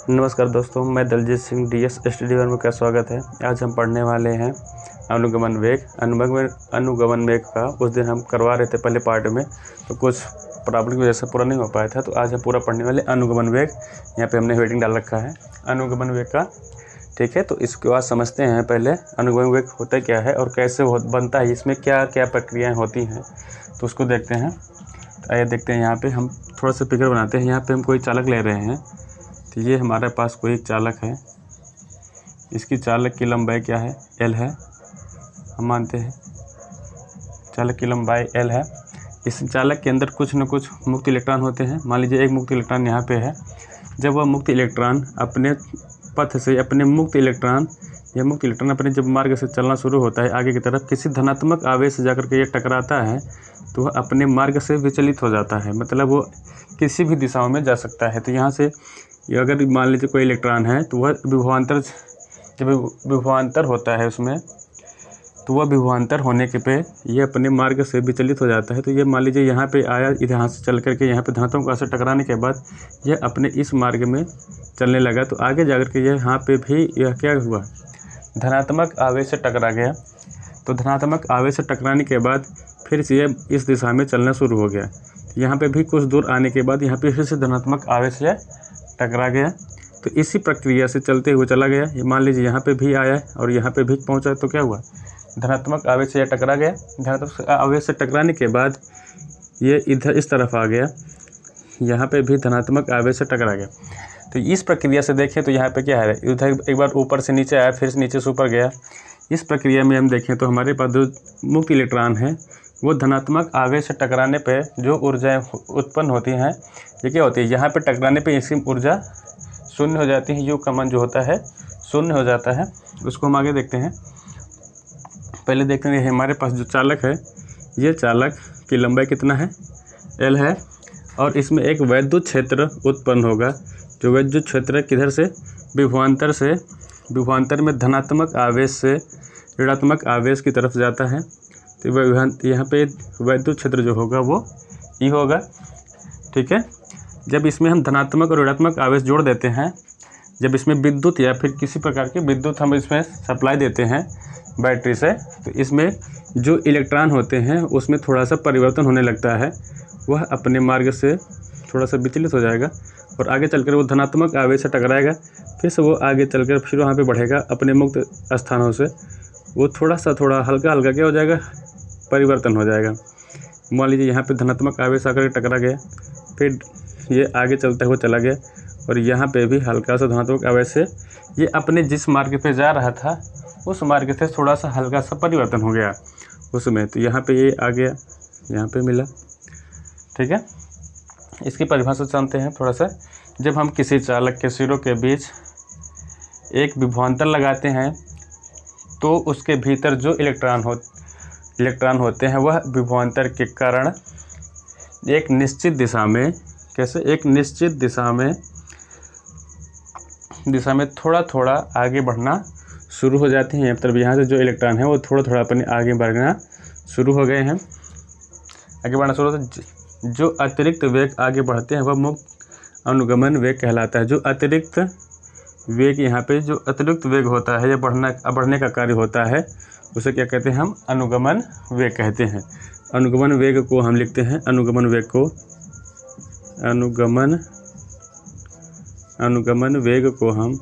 नमस्कार दोस्तों, मैं Daljeet Singh DS study one में का स्वागत है। आज हम पढ़ने वाले हैं अनुगमन वेग। अनुगमन वेग का उस दिन हम करवा रहे थे पहले पार्ट में, तो कुछ प्रॉब्लम की वजह से पूरा नहीं हो पाया था, तो आज हम पूरा पढ़ने वाले अनुगमन वेग। यहाँ पे हमने हेडिंग डाल रखा है अनुगमन वेग का, ठीक है। तो इसके बाद समझते हैं पहले अनुगमन वेग होता क्या है और कैसे बनता है, इसमें क्या क्या प्रक्रियाएँ होती हैं, तो उसको देखते हैं। तो आइए देखते हैं, यहाँ पर हम थोड़ा सा फिगर बनाते हैं। यहाँ पर हम कोई चालक ले रहे हैं, तो ये हमारे पास कोई एक चालक है। इसकी चालक की लंबाई क्या है? L है। हम मानते हैं चालक की लंबाई L है। इस चालक के अंदर कुछ न कुछ मुक्त इलेक्ट्रॉन होते हैं। मान लीजिए एक मुक्त इलेक्ट्रॉन यहाँ पे है। जब वह मुक्त इलेक्ट्रॉन अपने पथ से अपने मुक्त इलेक्ट्रॉन अपने जब मार्ग से चलना शुरू होता है आगे की तरफ, किसी धनात्मक आवेश से जाकर के ये टकराता है, तो वह अपने मार्ग से विचलित हो जाता है। मतलब वो किसी भी दिशाओं में जा सकता है। तो यहाँ से अगर मान लीजिए कोई इलेक्ट्रॉन है, तो वह जब विभवांतर होता है उसमें, तो वह विभवांतर होने के पे ये अपने मार्ग से विचलित हो जाता है। तो ये मान लीजिए यहाँ पे आया, यहाँ से चल करके यहाँ पे धनात्मक आवेश से टकराने के बाद यह अपने इस मार्ग में चलने लगा, तो आगे जाकर के यह यहाँ पे भी यह क्या हुआ, धनात्मक आवेश से टकरा गया। तो धनात्मक आवेश से टकराने के बाद फिर से यह इस दिशा में चलना शुरू हो गया। यहाँ पे भी कुछ दूर आने के बाद यहाँ पे फिर से धनात्मक आवेश से टकरा गया। तो इसी प्रक्रिया से चलते हुए चला गया। ये मान लीजिए यहाँ पे भी आया और यहाँ पे भी पहुँचा, तो क्या हुआ, धनात्मक आवेश से टकरा गया। धनात्मक आवेश से टकराने के बाद ये इधर इस तरफ आ गया, यहाँ पे भी धनात्मक आवेश से टकरा गया। तो इस प्रक्रिया से देखें तो यहाँ पे क्या है, इधर एक बार ऊपर से नीचे आया, फिर से नीचे से ऊपर गया। इस प्रक्रिया में हम देखें तो हमारे पास जो मुक्त इलेक्ट्रॉन है, वो धनात्मक आवेश से टकराने पे जो ऊर्जाएं उत्पन्न होती हैं, ये क्या होती है, यहाँ पे टकराने पे इसकी ऊर्जा शून्य हो जाती है। यू का मान जो होता है शून्य हो जाता है। उसको हम आगे देखते हैं। पहले देखते हैं हमारे पास जो चालक है, ये चालक की लंबाई कितना है, L है, और इसमें एक वैद्युत क्षेत्र उत्पन्न होगा। जो वैद्युत क्षेत्र किधर से, विभवांतर से, विभवांतर में धनात्मक आवेश से ऋणात्मक आवेश की तरफ जाता है। तो यहाँ पे वैद्युत क्षेत्र जो होगा वो E होगा, ठीक है। जब इसमें हम धनात्मक और ऋणात्मक आवेश जोड़ देते हैं, जब इसमें विद्युत या फिर किसी प्रकार की विद्युत हम इसमें सप्लाई देते हैं बैटरी से, तो इसमें जो इलेक्ट्रॉन होते हैं उसमें थोड़ा सा परिवर्तन होने लगता है। वह अपने मार्ग से थोड़ा सा विचलित हो जाएगा और आगे चलकर वो धनात्मक आवेश से टकराएगा। फिर से वो आगे चलकर फिर वहाँ पे बढ़ेगा अपने मुक्त स्थानों से। वो थोड़ा हल्का हल्का क्या हो जाएगा, परिवर्तन हो जाएगा। मान लीजिए यहाँ पे धनात्मक आवेश आकर टकरा गया, फिर ये आगे चलता हुआ चला गया और यहाँ पे भी हल्का सा धनात्मक आवेश से ये अपने जिस मार्ग पे जा रहा था उस मार्ग से थोड़ा सा हल्का सा परिवर्तन हो गया उसमें। तो यहाँ पे ये आ गया, यहाँ पे मिला, ठीक है। इसकी परिभाषा जानते हैं थोड़ा सा। जब हम किसी चालक के सिरों के बीच एक विभवांतर लगाते हैं, तो उसके भीतर जो इलेक्ट्रॉन होते हैं वह विभवांतर के कारण एक निश्चित दिशा में, कैसे, एक निश्चित दिशा में थोड़ा थोड़ा आगे बढ़ना शुरू हो जाते हैं। मतलब यहाँ से जो इलेक्ट्रॉन है वो थोड़ा थोड़ा अपने आगे बढ़ना शुरू हो गए हैं, आगे बढ़ना शुरू होता। जो अतिरिक्त वेग आगे बढ़ते हैं वह मुक्त अनुगमन वेग कहलाता है। जो अतिरिक्त वेग, यहाँ पे जो अतिरिक्त वेग होता है या बढ़ने का कार्य होता है, उसे क्या कहते हैं, हम अनुगमन वेग कहते हैं। अनुगमन वेग को हम लिखते हैं, अनुगमन वेग को हम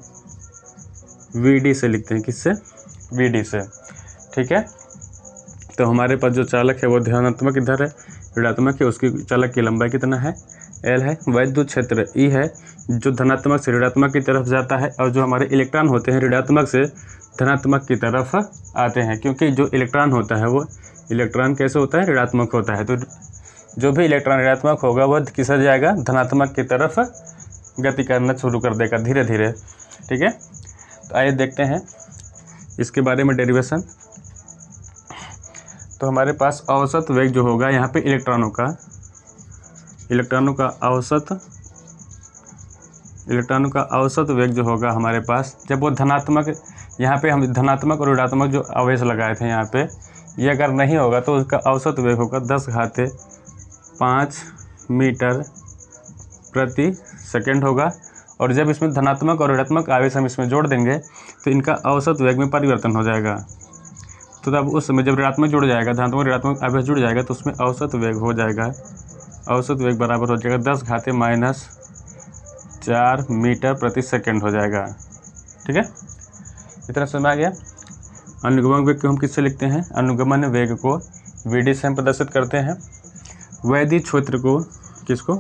VD से लिखते हैं। किससे, VD से, ठीक है। तो हमारे पास जो चालक है वो धनात्मक इधर है, ऋणात्मक है, उसकी चालक की लंबाई कितना है, L है। वैद्युत क्षेत्र E है, जो धनात्मक से ऋणात्मक की तरफ जाता है, और जो हमारे इलेक्ट्रॉन होते हैं ऋणात्मक से धनात्मक की तरफ आते हैं। क्योंकि जो इलेक्ट्रॉन होता है वो इलेक्ट्रॉन कैसे होता है, ऋणात्मक होता है। तो जो भी इलेक्ट्रॉन ऋणात्मक होगा वह किसर जाएगा, धनात्मक की तरफ गति करना शुरू कर देगा धीरे धीरे, ठीक है। तो आइए देखते हैं इसके बारे में डेरिवेशन। तो हमारे पास औसत वेग जो होगा यहाँ पे इलेक्ट्रॉनों का औसत वेग जो होगा हमारे पास, जब वो धनात्मक, यहाँ पे हम धनात्मक और ऋणात्मक जो आवेश लगाए थे यहाँ पे, ये अगर नहीं होगा तो उसका औसत वेग होगा 10⁵5 मीटर प्रति सेकंड होगा। और जब इसमें धनात्मक और ऋणात्मक आवेश हम इसमें जोड़ देंगे तो इनका औसत वेग में परिवर्तन हो जाएगा। तो तब उस समय जब ऋणात्मक जुड़ जाएगा, धनात्मक ऋणात्मक आवेश जुड़ जाएगा तो उसमें औसत वेग हो जाएगा, औसत वेग बराबर हो जाएगा 10⁻⁴ मीटर प्रति सेकंड हो जाएगा। ठीक है, इतना समझ में आ गया। अनुगमन वेग को हम किससे लिखते हैं? अनुगमन वेग को Vd से हम प्रदर्शित करते हैं। वैद्युत क्षेत्र को किसको?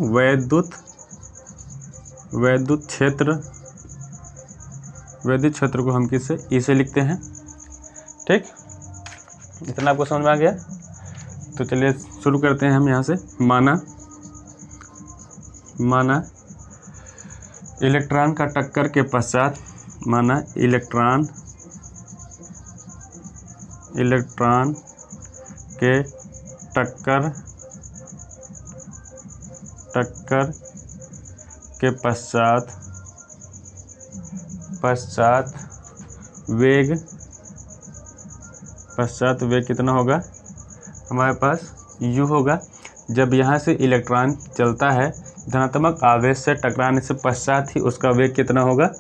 वैद्युत क्षेत्र को हम किससे? ई से लिखते हैं। ठीक, इतना आपको समझ में आ गया। तो चलिए शुरू करते हैं हम यहाँ से। माना इलेक्ट्रॉन का टक्कर के पश्चात, माना इलेक्ट्रॉन के टक्कर के पश्चात वेग कितना होगा हमारे पास? u होगा। जब यहाँ से इलेक्ट्रॉन चलता है धनात्मक आवेश से टकराने से पश्चात ही उसका वेग कितना होगा?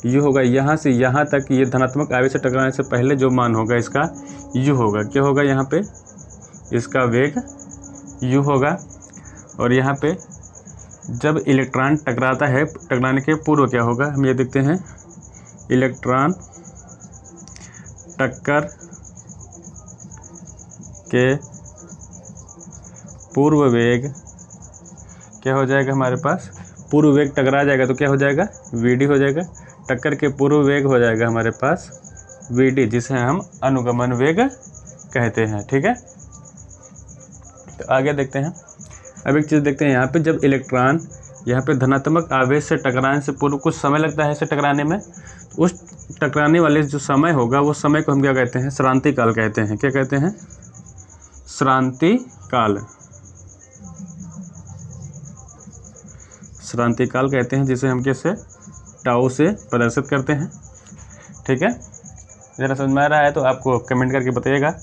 u होगा। यहाँ से यहाँ तक ये धनात्मक आवेश से टकराने से पहले जो मान होगा इसका u होगा। क्या होगा यहाँ पे? इसका वेग u होगा। और यहाँ पे जब इलेक्ट्रॉन टकराता है, टकराने के पूर्व क्या होगा हम ये देखते हैं। इलेक्ट्रॉन टक्कर के पूर्व वेग क्या हो जाएगा हमारे पास? पूर्व वेग टकरा जाएगा तो क्या हो जाएगा? Vd हो जाएगा। टक्कर के पूर्व वेग हो जाएगा हमारे पास Vd, जिसे हम अनुगमन वेग कहते हैं। ठीक है, तो आगे देखते हैं। अब एक चीज़ देखते हैं यहाँ पे, जब इलेक्ट्रॉन यहाँ पे धनात्मक आवेश से टकराने से पूर्व कुछ समय लगता है इसे टकराने में, तो उस टकराने वाले जो समय होगा वो समय को हम क्या कहते हैं? श्रांति काल कहते हैं। क्या कहते हैं? श्रांति काल कहते हैं, जिसे हम कैसे? टाउ से प्रदर्शित करते हैं। ठीक है, ज़रा समझ में आ रहा है तो आपको कमेंट करके बताइएगा,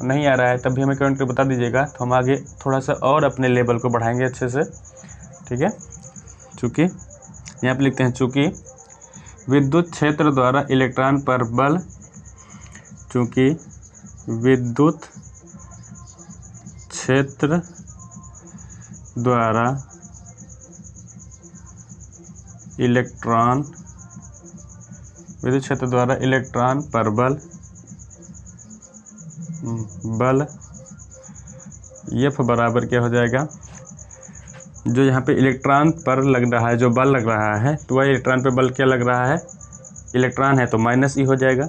नहीं आ रहा है तब भी हमें कमेंट करके बता दीजिएगा, तो हम आगे थोड़ा सा और अपने लेवल को बढ़ाएंगे अच्छे से। ठीक है, चूँकि यहाँ पे लिखते हैं, चूँकि विद्युत क्षेत्र द्वारा इलेक्ट्रॉन पर बल, चूँकि विद्युत क्षेत्र द्वारा इलेक्ट्रॉन पर बल F बराबर क्या हो जाएगा? जो यहाँ पे इलेक्ट्रॉन पर लग रहा है, जो बल लग रहा है, तो वह इलेक्ट्रॉन पे बल क्या लग रहा है? इलेक्ट्रॉन है तो -E हो जाएगा।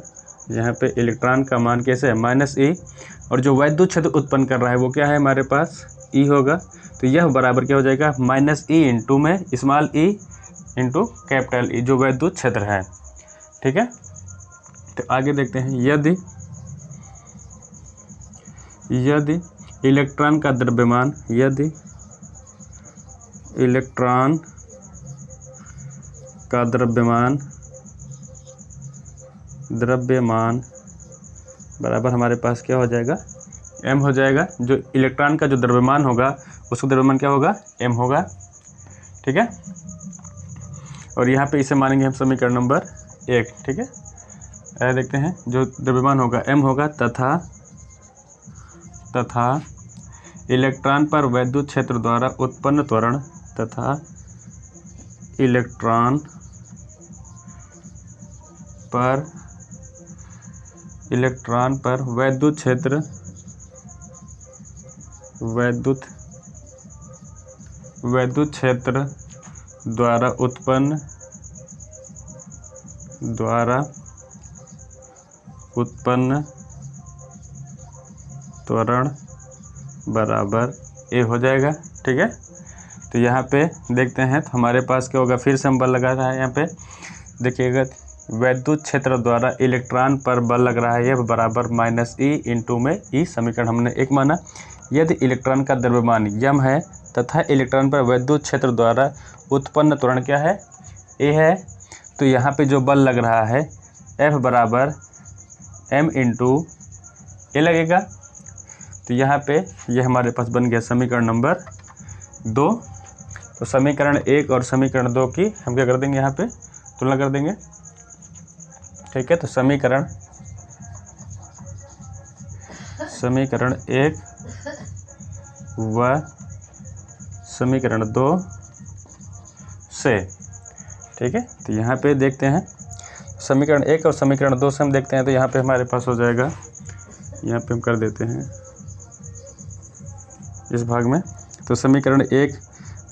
यहाँ पे इलेक्ट्रॉन का मान कैसे है? -E। और जो वैद्युत क्षेत्र उत्पन्न कर रहा है वो क्या है हमारे पास? E होगा। तो यह बराबर क्या हो जाएगा? -E इंटू में small e into capital E, जो वैद्युत क्षेत्र है। ठीक है, तो आगे देखते हैं। यदि इलेक्ट्रॉन का द्रव्यमान, द्रव्यमान बराबर हमारे पास क्या हो जाएगा? m हो जाएगा। जो इलेक्ट्रॉन का जो द्रव्यमान होगा उसका द्रव्यमान क्या होगा? m होगा। ठीक है, और यहाँ पे इसे मानेंगे हम समीकरण नंबर 1। ठीक है, देखते हैं। जो द्रव्यमान होगा m होगा, तथा इलेक्ट्रॉन पर वैद्युत क्षेत्र द्वारा उत्पन्न त्वरण, तथा इलेक्ट्रॉन पर वैद्युत क्षेत्र द्वारा उत्पन्न त्वरण बराबर A हो जाएगा। ठीक है, तो यहाँ पे देखते हैं तो हमारे पास क्या होगा? फिर से हम बल लगा रहा है। यहाँ पे देखिएगा, वैद्युत क्षेत्र द्वारा इलेक्ट्रॉन पर बल लग रहा है F बराबर -E इंटू में E, समीकरण हमने 1 माना। यदि इलेक्ट्रॉन का द्रव्यमान m है तथा इलेक्ट्रॉन पर वैद्युत क्षेत्र द्वारा उत्पन्न त्वरण क्या है? A है। तो यहाँ पे जो बल लग रहा है F बराबर m इंटू A लगेगा। तो यहाँ पे ये हमारे पास बन गया समीकरण नंबर 2। तो समीकरण 1 और समीकरण 2 की हम क्या कर देंगे, यहाँ पे तुलना कर देंगे। ठीक है, तो समीकरण 1 व समीकरण 2 से। ठीक है, तो यहाँ पे देखते हैं समीकरण 1 और समीकरण 2 से हम देखते हैं, तो यहाँ पे हमारे पास हो जाएगा, यहाँ पे हम कर देते हैं इस भाग में। तो समीकरण 1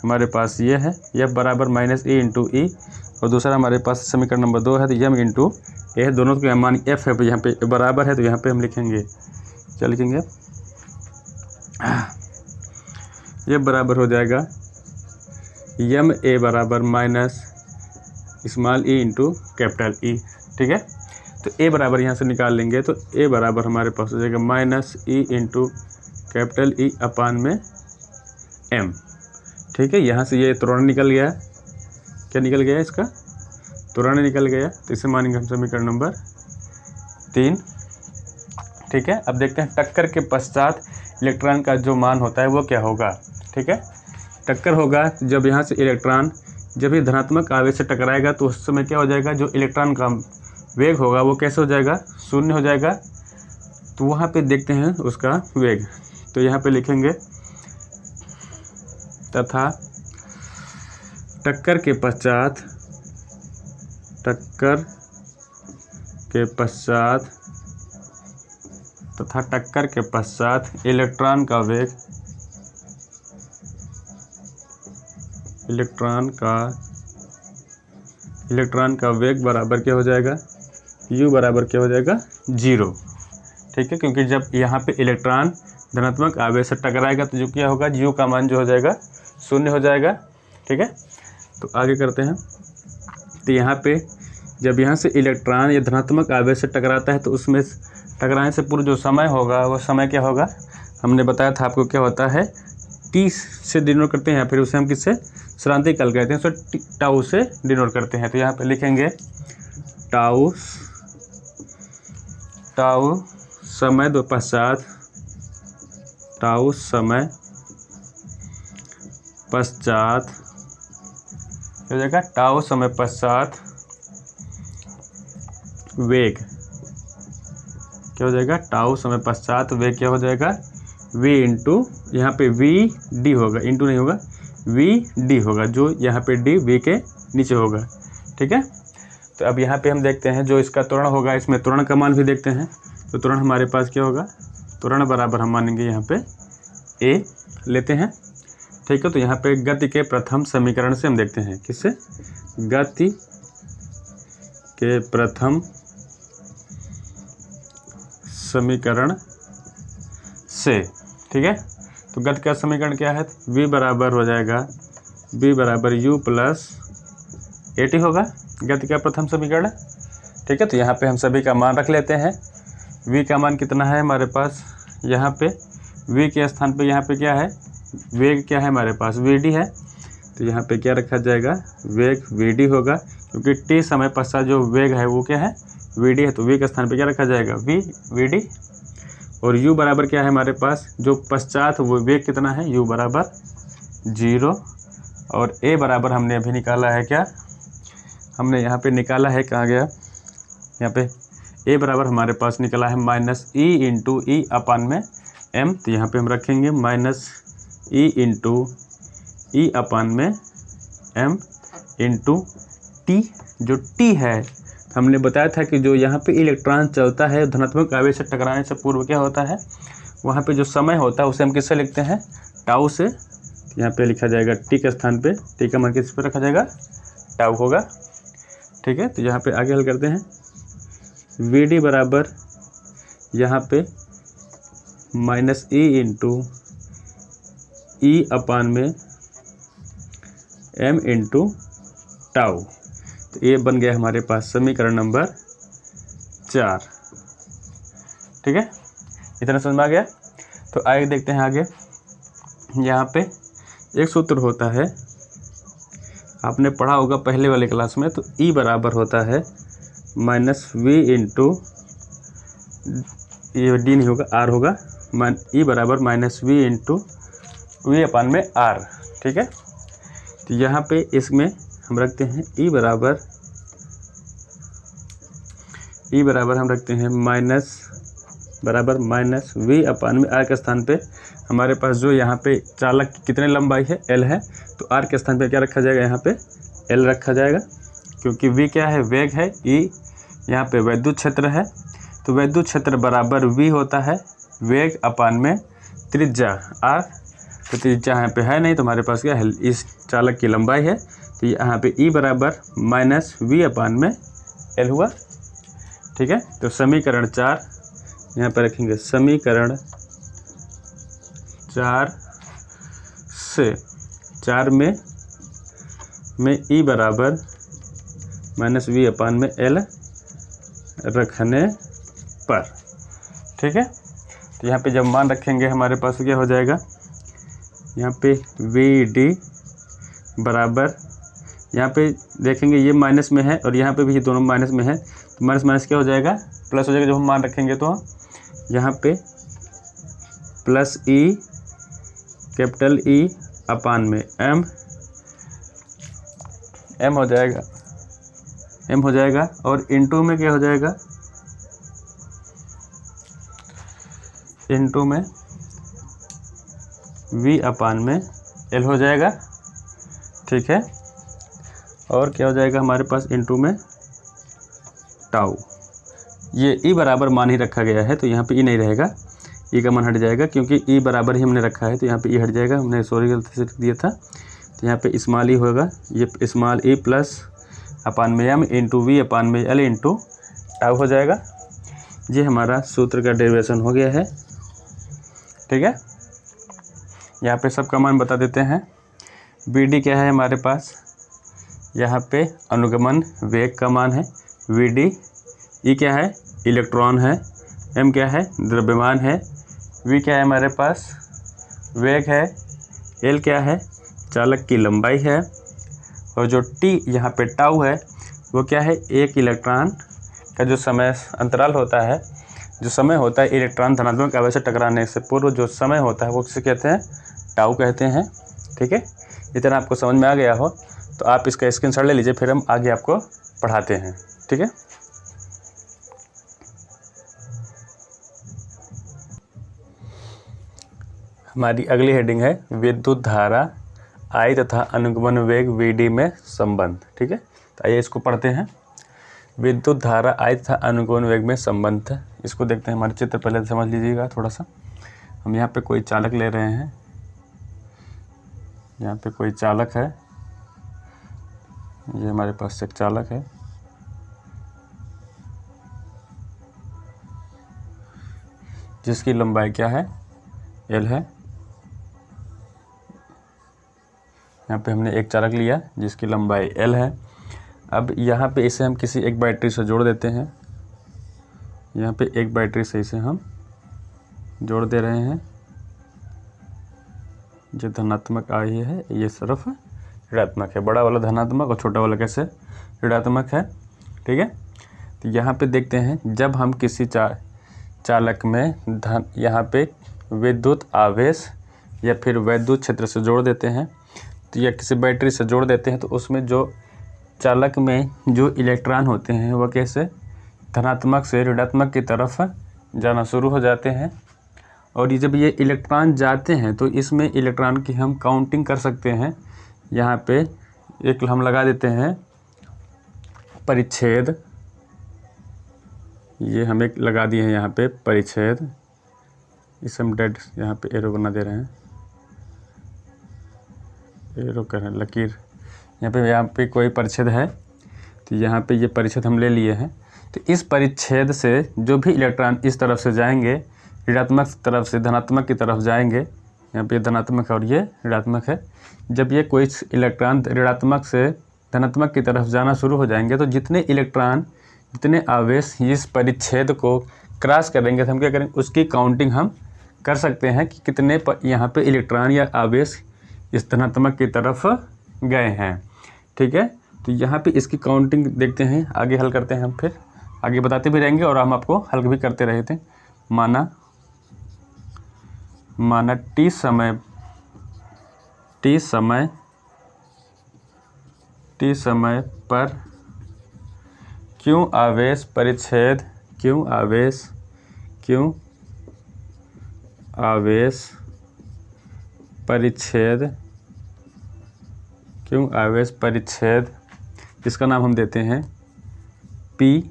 हमारे पास ये है, f बराबर माइनस ए इंटू ई, और दूसरा हमारे पास समीकरण नंबर 2 है, तो m इंटू ए, दोनों के मान f है, यहाँ पे बराबर है, तो यहाँ पे हम लिखेंगे, क्या लिखेंगे, ये बराबर हो जाएगा m a बराबर minus small e into capital ई। ठीक है, तो a बराबर यहाँ से निकाल लेंगे, तो a बराबर हमारे पास हो जाएगा minus e into capital E upon में m। ठीक है, यहाँ से ये तुरंत निकल गया, क्या निकल गया, इसका तुरंत निकल गया, तो इसे मानेंगे हम समीकरण नंबर 3। ठीक है, अब देखते हैं टक्कर के पश्चात इलेक्ट्रॉन का जो मान होता है वो क्या होगा। ठीक है, टक्कर होगा जब यहाँ से इलेक्ट्रॉन जब ये धनात्मक आवेश से टकराएगा तो उस समय क्या हो जाएगा, जो इलेक्ट्रॉन का वेग होगा वो कैसे हो जाएगा, 0 हो जाएगा। तो वहाँ पे देखते हैं उसका वेग, तो यहाँ पे लिखेंगे तथा टक्कर के पश्चात इलेक्ट्रॉन का वेग बराबर क्या हो जाएगा, u बराबर क्या हो जाएगा, 0। ठीक है, क्योंकि जब यहाँ पे इलेक्ट्रॉन धनात्मक आवेश से टकराएगा तो जो क्या होगा, u का मान जो हो जाएगा 0 हो जाएगा। ठीक है, तो आगे करते हैं। तो यहाँ पे जब यहाँ से इलेक्ट्रॉन या धनात्मक आवेश से टकराता है तो उसमें टकराने से पूर्व जो समय होगा वो समय क्या होगा, हमने बताया था आपको, क्या होता है, t से डिनोट करते हैं, या फिर उसे हम किससे, श्रांतिक काल कहते हैं, उसे टाउ से डिनोट करते हैं। तो यहाँ पे लिखेंगे टाउ समय पश्चात क्या हो जाएगा, टाउ समय पश्चात वेग, क्या हो जाएगा, टाउ समय पश्चात वेग क्या हो जाएगा, v इंटू, यहाँ पे v d होगा, इंटू नहीं होगा, v d होगा, जो यहाँ पे d v के नीचे होगा। ठीक है, तो अब यहाँ पे हम देखते हैं जो इसका त्वरण होगा, इसमें त्वरण का मान भी देखते हैं। तो त्वरण हमारे पास क्या होगा, त्वरण बराबर हम मानेंगे यहाँ पे a लेते हैं। ठीक है, तो यहाँ पे गति के प्रथम समीकरण से हम देखते हैं, किससे, गति के प्रथम समीकरण से। ठीक है, तो गति का समीकरण क्या है, v बराबर हो जाएगा, v बराबर u प्लस at होगा, गति का प्रथम समीकरण। ठीक है, तो यहाँ पे हम सभी का मान रख लेते हैं। v का मान कितना है हमारे पास, यहाँ पे v के स्थान पे यहाँ पे क्या है, वेग क्या है हमारे पास, vd है, तो यहाँ पे क्या रखा जाएगा, वेग vd होगा, क्योंकि t समय पश्चात जो वेग है वो क्या है, vd है, तो v के स्थान पे क्या रखा जाएगा, vd। और u बराबर क्या है हमारे पास, जो पश्चात वो वेग कितना है, u बराबर 0। और a बराबर हमने अभी निकाला है, क्या हमने यहाँ पे निकाला है, कहाँ गया, यहाँ पे a बराबर हमारे पास निकला है माइनस e इंटू ई अपान में m। तो यहाँ पे हम रखेंगे माइनस e इंटू ई अपान में m इंटू t। जो t है हमने बताया था कि जो यहाँ पे इलेक्ट्रॉन चलता है धनात्मक आवेश से टकराने से पूर्व क्या होता है, वहाँ पे जो समय होता है उसे हम किससे लिखते हैं, टाउ से। यहाँ पे लिखा जाएगा t के स्थान पे, t का मान किस पे रखा जाएगा, टाउ होगा। ठीक है, तो यहाँ पे आगे हल करते हैं, vd बराबर यहाँ पे माइनस e इंटू ई अपान में m इंटू टाउ। तो ये बन गया हमारे पास समीकरण नंबर 4। ठीक है, इतना समझ में आ गया। तो आगे देखते हैं, आगे यहाँ पे एक सूत्र होता है, आपने पढ़ा होगा पहले वाले क्लास में, तो E बराबर होता है माइनस v इंटू, ये d नहीं होगा, r होगा, E बराबर माइनस v इंटू v अपान में r। ठीक है, तो यहाँ पे इसमें हम रखते हैं ई बराबर हम रखते हैं माइनस वी अपान में आर के स्थान पे हमारे पास जो यहाँ पे चालक की कितने लंबाई है, एल है, तो आर के स्थान पे क्या रखा जाएगा, यहाँ पे एल रखा जाएगा, क्योंकि वी क्या है, वेग है, ई यहाँ पे वैद्युत क्षेत्र है, तो वैद्युत क्षेत्र बराबर वी होता है वेग अपान में त्रिज्या आर, तो त्रिज्या यहाँ पे है नहीं, तो हमारे पास क्या है, इस चालक की लंबाई है, तो यहाँ पे ई बराबर माइनस वी अपान में एल हुआ। ठीक है, तो समीकरण 4 यहाँ पे रखेंगे, समीकरण 4 से 4 में ई बराबर माइनस वी अपान में एल रखने पर। ठीक है, तो यहाँ पे जब मान रखेंगे हमारे पास क्या हो जाएगा, यहाँ पे वी डी बराबर, यहाँ पे देखेंगे ये माइनस में है और यहाँ पे भी ये दोनों माइनस में है, तो माइनस माइनस क्या हो जाएगा, प्लस हो जाएगा। जब हम मान रखेंगे तो यहाँ पे plus E capital E upon में एम हो जाएगा और इनटू में क्या हो जाएगा, इनटू में v अपान में एल हो जाएगा। ठीक है, और क्या हो जाएगा हमारे पास, इनटू में टाउ। ये ई बराबर मान ही रखा गया है, तो यहाँ पे ई नहीं रहेगा, ई का मान हट जाएगा, क्योंकि ई बराबर ही हमने रखा है, तो यहाँ पे ई हट जाएगा, हमने सॉरी गलती से लिख दिया था, तो यहाँ पे स्मॉल ई होगा, ये स्मॉल ई प्लस अपान में एम इंटू वी अपान में एल इंटू टाउ हो जाएगा। ये हमारा सूत्र का डेरिवेशन हो गया है। ठीक है, यहाँ पे सबका मान बता देते हैं। बी डी क्या है हमारे पास, यहाँ पे अनुगमन वेग का मान है वी डी, ई क्या है, इलेक्ट्रॉन है, एम क्या है, द्रव्यमान है, वी क्या है हमारे पास, वेग है, एल क्या है, चालक की लंबाई है, और जो टी यहाँ पे टाउ है वो क्या है, एक इलेक्ट्रॉन का जो समय अंतराल होता है, जो समय होता है इलेक्ट्रॉन धनात्मक आवेश से टकराने से पूर्व जो समय होता है वो किसे कहते हैं, टाउ कहते हैं। ठीक है, इतना आपको समझ में आ गया हो तो आप इसका स्क्रीनशॉट ले लीजिए, फिर हम आगे आपको पढ़ाते हैं। ठीक है, हमारी अगली हेडिंग है विद्युत धारा आई तथा अनुगमन वेग वीडी में संबंध। ठीक है, तो आइए इसको पढ़ते हैं। विद्युत धारा आई तथा अनुगमन वेग में संबंध, इसको देखते हैं। हमारे चित्र पहले समझ लीजिएगा थोड़ा सा। हम यहाँ पे कोई चालक ले रहे हैं, यहाँ पे कोई चालक है, ये हमारे पास एक चालक है, जिसकी लंबाई क्या है, एल है। यहाँ पे हमने एक चालक लिया जिसकी लंबाई एल है। अब यहाँ पे इसे हम किसी एक बैटरी से जोड़ देते हैं, यहाँ पे एक बैटरी से इसे हम जोड़ दे रहे हैं। जो धनात्मक आई है ये सिर्फ ऋणात्मक है, बड़ा वाला धनात्मक और छोटा वाला कैसे ऋणात्मक है। ठीक है, तो यहाँ पे देखते हैं, जब हम किसी चालक में यहाँ पे विद्युत आवेश या फिर वैद्युत क्षेत्र से जोड़ देते हैं, तो या किसी बैटरी से जोड़ देते हैं, तो उसमें जो चालक में जो इलेक्ट्रॉन होते हैं वह कैसे धनात्मक से ऋणात्मक की तरफ जाना शुरू हो जाते हैं। और ये जब ये इलेक्ट्रॉन जाते हैं तो इसमें इलेक्ट्रॉन की हम काउंटिंग कर सकते हैं। यहाँ पे एक हम लगा देते हैं परिच्छेद, ये हम एक लगा दिए हैं यहाँ पे परिच्छेद, इसे हम डेड यहाँ पे एरो बना दे रहे हैं, एरो कर रहे हैं लकीर। यहाँ पे कोई परिच्छेद है, तो यहाँ पे ये परिच्छेद हम ले लिए हैं। तो इस परिच्छेद से जो भी इलेक्ट्रॉन इस तरफ से जाएंगे, ऋणात्मक तरफ से धनात्मक की तरफ जाएंगे, यहाँ पे धनात्मक है और ये ऋणात्मक है। जब ये कोई इलेक्ट्रॉन ऋणात्मक से धनात्मक की तरफ जाना शुरू हो जाएंगे, तो जितने इलेक्ट्रॉन, जितने आवेश इस परिच्छेद को क्रॉस करेंगे, तो हम क्या करेंगे, उसकी काउंटिंग हम कर सकते हैं कि कितने यहाँ पे इलेक्ट्रॉन या आवेश इस धनात्मक की तरफ गए हैं। ठीक है, तो यहाँ पे इसकी काउंटिंग देखते हैं, आगे हल करते हैं। हम फिर आगे बताते भी रहेंगे और हम आपको हल भी करते रहे थे। माना टी समय t समय पर क्यों आवेश परिच्छेद इसका नाम हम देते हैं P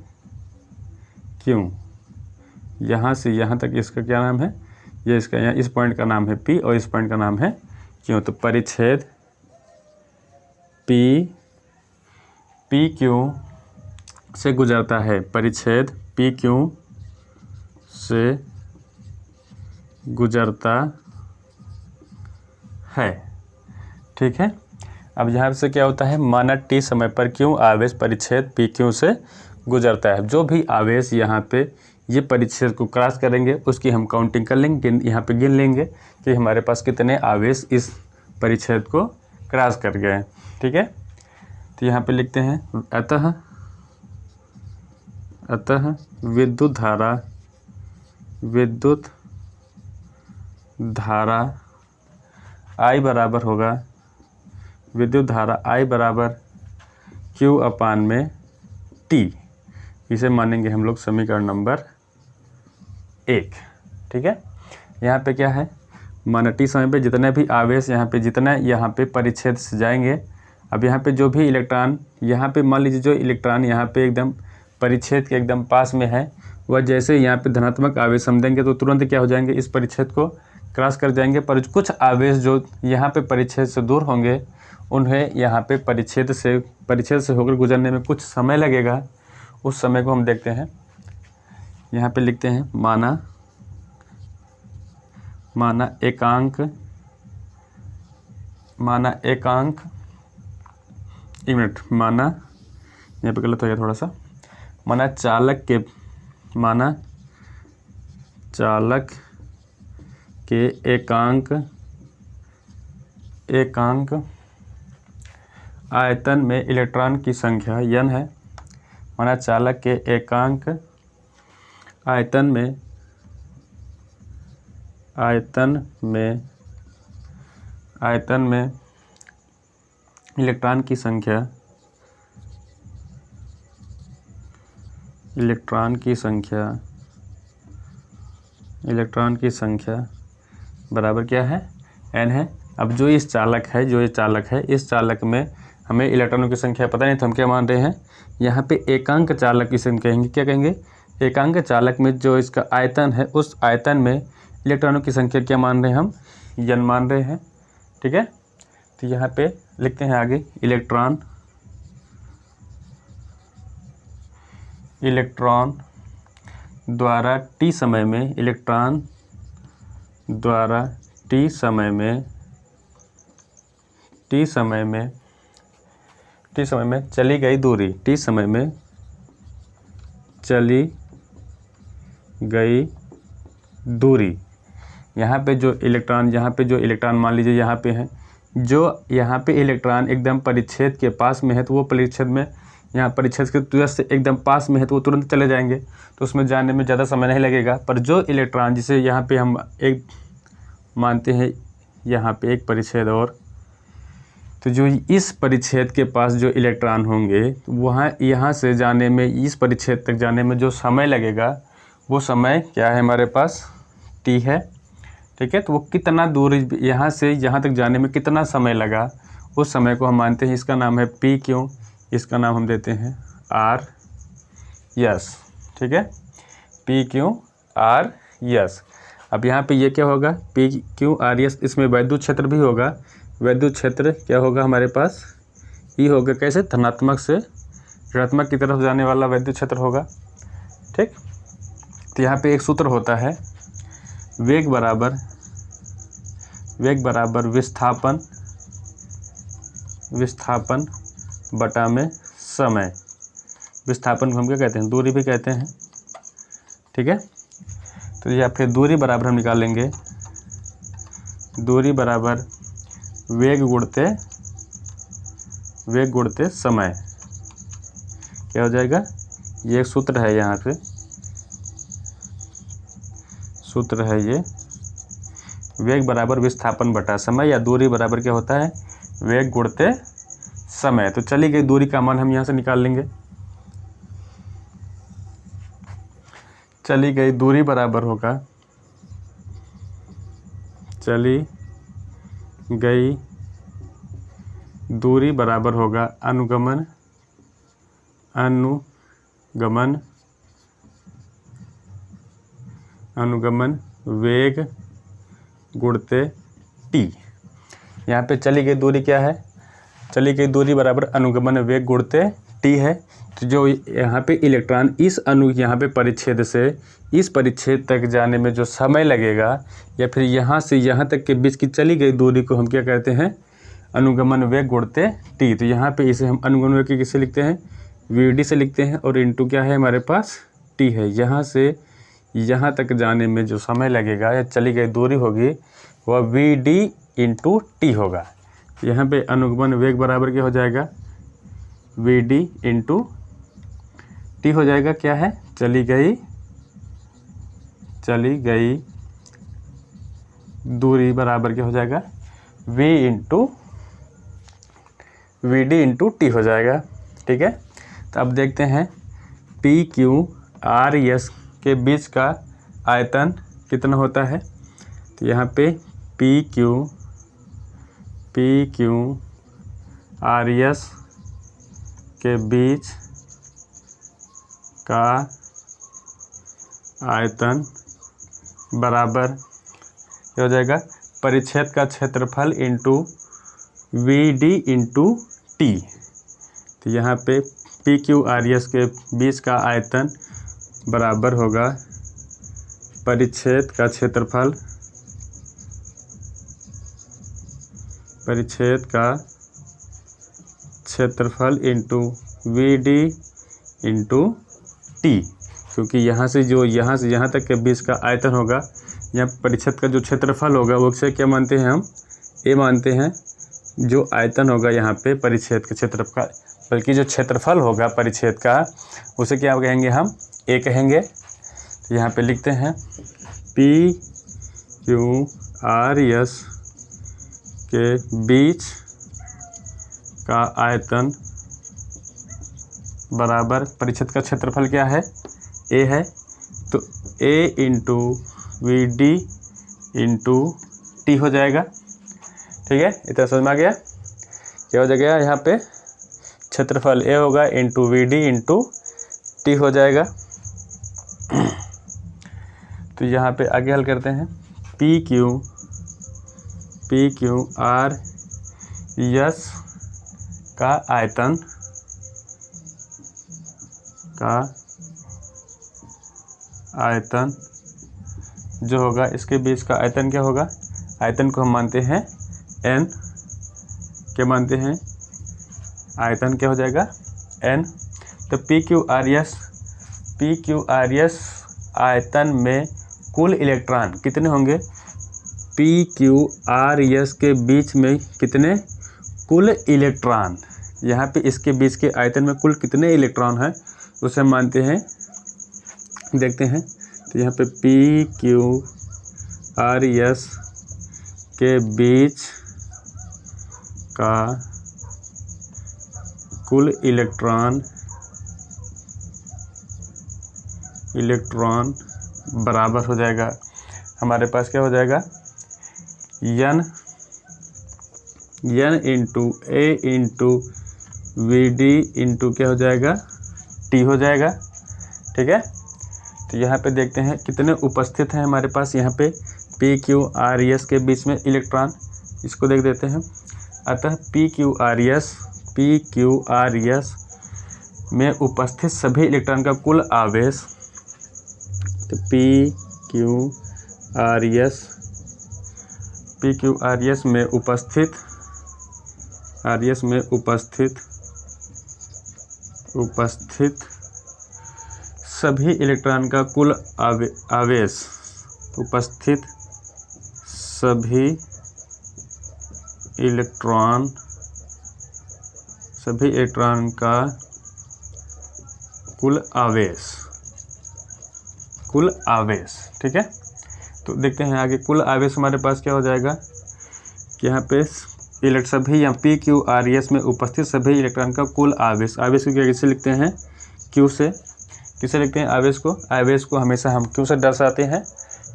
क्यों। यहाँ से यहाँ तक इसका क्या नाम है, ये इसका यहाँ इस पॉइंट का नाम है P और इस पॉइंट का नाम है क्यों। तो परिच्छेद P क्यों से गुजरता है, परिच्छेद P क्यों से गुजरता है। ठीक है, अब यहाँ से क्या होता है, माना t समय पर क्यों आवेश परिच्छेद P क्यों से गुजरता है। जो भी आवेश यहाँ पे ये परिच्छेद को क्रॉस करेंगे उसकी हम काउंटिंग कर लेंगे, यहाँ पे गिन लेंगे कि हमारे पास कितने आवेश इस परिच्छेद को क्रॉस कर गए। ठीक है, तो यहाँ पे लिखते हैं अतः विद्युत धारा I बराबर होगा, विद्युत धारा I बराबर Q अपान में T। इसे मानेंगे हम लोग समीकरण नंबर 1। ठीक है, यहाँ पे क्या है, माना t समय पे जितने भी आवेश यहाँ पे परिच्छेद से जाएंगे। अब यहाँ पे जो भी इलेक्ट्रॉन यहाँ पे मान लीजिए, जो इलेक्ट्रॉन यहाँ पे एकदम परिच्छेद के एकदम पास में है, वह जैसे यहाँ पे धनात्मक आवेश हम देंगे तो तुरंत क्या हो जाएंगे, इस परिच्छेद को क्रॉस कर जाएंगे। पर कुछ आवेश जो यहाँ पे परिच्छेद से दूर होंगे, उन्हें यहाँ पे परिच्छेद से होकर गुजरने में कुछ समय लगेगा। उस समय को हम देखते हैं, यहाँ पे लिखते हैं माना एकांक एक मिनट, माना यहाँ पे गलत हो गया थोड़ा सा, माना चालक के एकांक आयतन में इलेक्ट्रॉन की संख्या n है। माना चालक के एकांक आयतन में इलेक्ट्रॉन की संख्या बराबर क्या है, n है। अब जो ये चालक है, इस चालक में हमें इलेक्ट्रॉनों की संख्या पता नहीं, तो हम क्या मान रहे हैं, यहाँ पे एकांक चालक इसे हम कहेंगे, क्या कहेंगे, एकांक चालक में जो इसका आयतन है, उस आयतन में इलेक्ट्रॉनों की संख्या क्या मान रहे हैं हम, n मान रहे हैं। ठीक है, तो यहाँ पे लिखते हैं आगे, इलेक्ट्रॉन द्वारा t समय में चली गई दूरी, यहाँ पे जो इलेक्ट्रॉन मान लीजिए यहाँ पे है, जो यहाँ पे इलेक्ट्रॉन एकदम परिच्छेद के पास में है, तो वो परिच्छेद में यहाँ परिच्छेद के तुरंत से एकदम पास में है तो वो तुरंत चले जाएंगे, तो उसमें जाने में ज़्यादा समय नहीं लगेगा। पर जो इलेक्ट्रॉन जिसे यहाँ पे हम एक मानते हैं, यहाँ पे एक परिच्छेद और, तो जो इस परिच्छेद के पास जो इलेक्ट्रॉन होंगे, तो वहाँ यहाँ से जाने में, इस परिच्छेद तक जाने में जो समय लगेगा, वो समय क्या है हमारे पास, t है। ठीक है, तो वो कितना दूर यहाँ से यहाँ तक जाने में कितना समय लगा, उस समय को हम मानते हैं, इसका नाम है P क्यों, इसका नाम हम देते हैं R(S). ठीक है, P क्यों R(S). अब यहाँ पे ये क्या होगा, P क्यों R(S), इसमें वैद्युत क्षेत्र भी होगा। वैद्युत क्षेत्र क्या होगा हमारे पास, E होगा, कैसे, धनात्मक से ऋणात्मक की तरफ जाने वाला वैद्युत क्षेत्र होगा। ठीक, तो यहाँ पे एक सूत्र होता है, वेग बराबर विस्थापन बटा में समय। विस्थापन को हम क्या कहते हैं, दूरी भी कहते हैं। ठीक है, तो या फिर दूरी बराबर हम निकालेंगे, दूरी बराबर वेग गुणते समय। क्या हो जाएगा, ये एक सूत्र है, यहाँ पे सूत्र है ये, वेग बराबर विस्थापन बटा समय, या दूरी बराबर क्या होता है, वेग गुणते समय। तो चली गई दूरी का मान हम यहाँ से निकाल लेंगे। चली गई दूरी बराबर होगा, चली गई दूरी बराबर होगा अनुगमन वेग गुणित टी। यहाँ पे चली गई दूरी क्या है? चली गई दूरी बराबर अनुगमन वेग गुणित टी है। तो जो यहाँ पे इलेक्ट्रॉन इस यहाँ पे परिच्छेद से इस परिच्छेद तक जाने में जो समय लगेगा, या फिर यहाँ से यहाँ तक के बीच की चली गई दूरी को हम क्या कहते हैं? अनुगमन वेग गुणित टी। तो यहाँ पे इसे हम अनुगमन वेग किससे लिखते हैं? वी से लिखते हैं, और इनटू क्या है हमारे पास? टी है। यहाँ से यहाँ तक जाने में जो समय लगेगा या चली गई दूरी होगी वह वी डी इंटू टी होगा। तो यहाँ पे अनुगमन वेग बराबर क्या हो जाएगा? वी डी इंटू टी हो जाएगा। क्या है? चली गई दूरी बराबर क्या हो जाएगा? वी डी इंटू टी हो जाएगा। ठीक है। तो अब देखते हैं पी क्यू आर एस के बीच का आयतन कितना होता है। तो यहाँ पे पी क्यू आर एस के बीच का आयतन बराबर क्या हो जाएगा? परिच्छेद का क्षेत्रफल into V D into T. तो यहाँ पे पी क्यू आर एस के बीच का आयतन बराबर होगा परिच्छेद का क्षेत्रफल into V D into T. क्योंकि यहाँ से यहाँ तक के बीच का आयतन होगा, यहाँ परिच्छेद का जो क्षेत्रफल होगा वो से क्या मानते हैं हम? ए मानते हैं। जो आयतन होगा यहाँ पे परिच्छेद के क्षेत्रफल, बल्कि जो क्षेत्रफल होगा परिच्छेद का उसे क्या कहेंगे हम? ए कहेंगे। तो यहाँ पे लिखते हैं पी क्यू आर एस के बीच का आयतन बराबर परिच्छेद का क्षेत्रफल क्या है? ए है। तो A into V D into T हो जाएगा। ठीक है, इतना समझ में आ गया? क्या हो जाएगा? यहाँ पे क्षेत्रफल ए होगा into V D into T हो जाएगा। तो यहाँ पे आगे हल करते हैं। पी क्यू आर एस का आयतन जो होगा, इसके बीच का आयतन क्या होगा? आयतन को हम मानते हैं n। क्या मानते हैं? आयतन क्या हो जाएगा? n। तो पी क्यू आर एस आयतन में कुल इलेक्ट्रॉन कितने होंगे? पी क्यू आर एस के बीच में कितने कुल इलेक्ट्रॉन, यहाँ पे इसके बीच के आयतन में कुल कितने इलेक्ट्रॉन हैं उसे मानते हैं। देखते हैं। तो यहाँ पे पी क्यू आर एस के बीच का कुल इलेक्ट्रॉन बराबर हो जाएगा हमारे पास क्या हो जाएगा? n into A into V D into क्या हो जाएगा? टी हो जाएगा। ठीक है। तो यहाँ पे देखते हैं कितने उपस्थित हैं हमारे पास यहाँ पे पी क्यू आर एस के बीच में इलेक्ट्रॉन। इसको देख देते हैं। अतः पी क्यू आर एस में उपस्थित सभी इलेक्ट्रॉन का कुल आवेश, तो पी क्यू आर एस में उपस्थित सभी इलेक्ट्रॉन का कुल आवेश, उपस्थित सभी इलेक्ट्रॉन का कुल आवेश। ठीक है। तो देखते हैं आगे कुल आवेश हमारे पास क्या हो जाएगा कि यहाँ पे सभी यहाँ पी क्यू आर एस में उपस्थित सभी इलेक्ट्रॉन का कुल आवेश। आवेश को क्या किससे लिखते हैं? क्यू से। किसे लिखते हैं आवेश को? आवेश को हमेशा हम क्यू से दर्शाते हैं,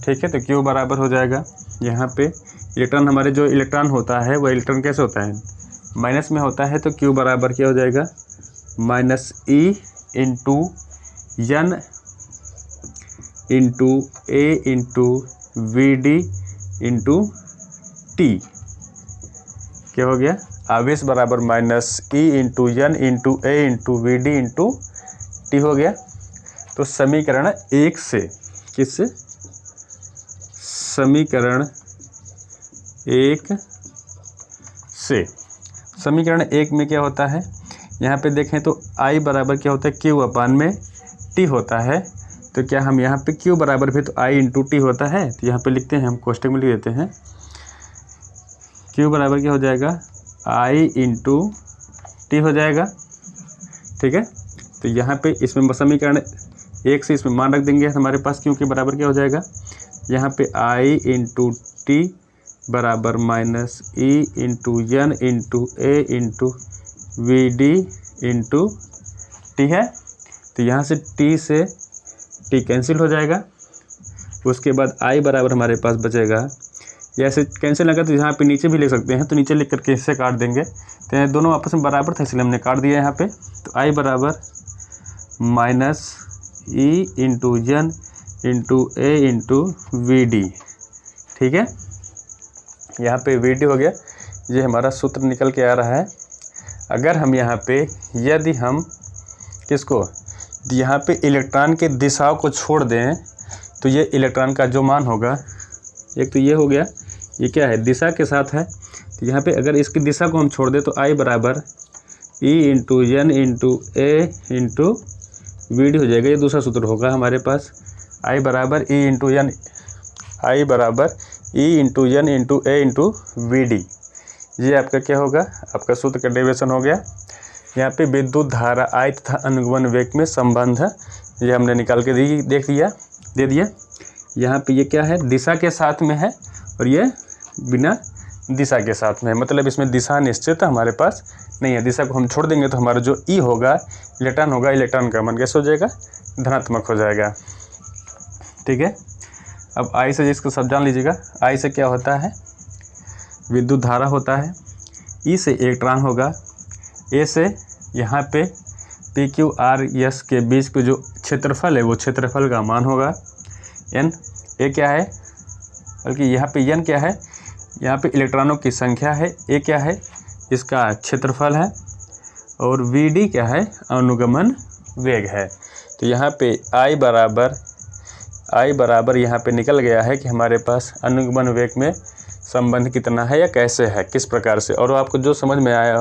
ठीक है। तो क्यू बराबर हो जाएगा यहाँ पे इलेक्ट्रॉन, हमारे जो इलेक्ट्रॉन होता है वह इलेक्ट्रॉन कैसे होता है? माइनस में होता है। तो क्यू बराबर क्या हो जाएगा? Minus E into N into A into V D into T. क्या हो गया? आवेश बराबर minus E into N into A into V D into T हो गया। तो समीकरण 1 से, किससे? समीकरण 1 से। समीकरण 1 में क्या होता है? यहाँ पे देखें तो I बराबर क्या होता है? Q अपान में T होता है। तो क्या हम यहाँ पे Q बराबर भी तो I इंटू टी होता है? तो यहाँ पे लिखते हैं, हम कोष्टक में लिख देते हैं। Q बराबर क्या हो जाएगा? I इंटू टी हो जाएगा, ठीक है। तो यहाँ पे इसमें समीकरण 1 से इसमें मान रख देंगे हमारे पास, क्योंकि बराबर क्या हो जाएगा? यहाँ पे I इंटू टी बराबर minus E into N into A into V D into T है। तो यहाँ से टी कैंसिल हो जाएगा। उसके बाद I बराबर हमारे पास बचेगा, या ऐसे कैंसिल लगा तो यहाँ पे नीचे भी लिख सकते हैं, तो नीचे लिख करके इससे काट देंगे। तो ये दोनों आपस में बराबर था इसलिए हमने काट दिया यहाँ पे। तो I बराबर minus E into N into A into V D, ठीक है। यहाँ पे वी डी हो गया, ये हमारा सूत्र निकल के आ रहा है। अगर हम यहाँ पे, यदि हम किसको, यहाँ पे इलेक्ट्रॉन के दिशाओं को छोड़ दें तो ये इलेक्ट्रॉन का जो मान होगा, एक तो ये हो गया, ये क्या है? दिशा के साथ है। तो यहाँ पे अगर इसकी दिशा को हम छोड़ दें तो I बराबर E into N into A into V D हो जाएगा। ये दूसरा सूत्र होगा हमारे पास। I बराबर ई इंटू एन, I बराबर E into N into A into V D. ये आपका क्या होगा? आपका सूत्र का डेरिवेशन हो गया। यहाँ पे विद्युत धारा I तथा अनुगमन वेग में संबंध है, ये हमने निकाल के दे दिया। यहाँ पे ये क्या है? दिशा के साथ में है और ये बिना दिशा के साथ में है, मतलब इसमें दिशा निश्चित हमारे पास नहीं है। दिशा को हम छोड़ देंगे तो हमारा जो ई होगा, इलेक्ट्रॉन होगा, इलेक्ट्रॉन का मान कैसे हो जाएगा? धनात्मक हो जाएगा, ठीक है। अब I से इसको सब जान लीजिएगा। I से क्या होता है? विद्युत धारा होता है। E से इलेक्ट्रॉन होगा। A से यहाँ पे पी क्यू आर एस के बीच पे जो क्षेत्रफल है वो क्षेत्रफल का मान होगा N। A क्या है? बल्कि यहाँ पे N क्या है? यहाँ पे इलेक्ट्रॉनों की संख्या है। A क्या है? इसका क्षेत्रफल है। और VD क्या है? अनुगमन वेग है। तो यहाँ पे I बराबर यहाँ पे निकल गया है कि हमारे पास अनुगमन वेग में संबंध कितना है या कैसे है, किस प्रकार से। और आपको जो समझ में आया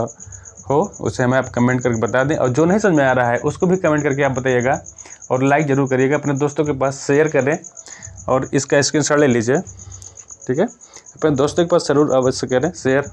हो उसे हमें आप कमेंट करके बता दें, और जो नहीं समझ में आ रहा है उसको भी कमेंट करके आप बताइएगा। और लाइक ज़रूर करिएगा, अपने दोस्तों के पास शेयर करें और इसका स्क्रीनशॉट ले लीजिए, ठीक है। अपने दोस्तों के पास ज़रूर अवश्य करें शेयर।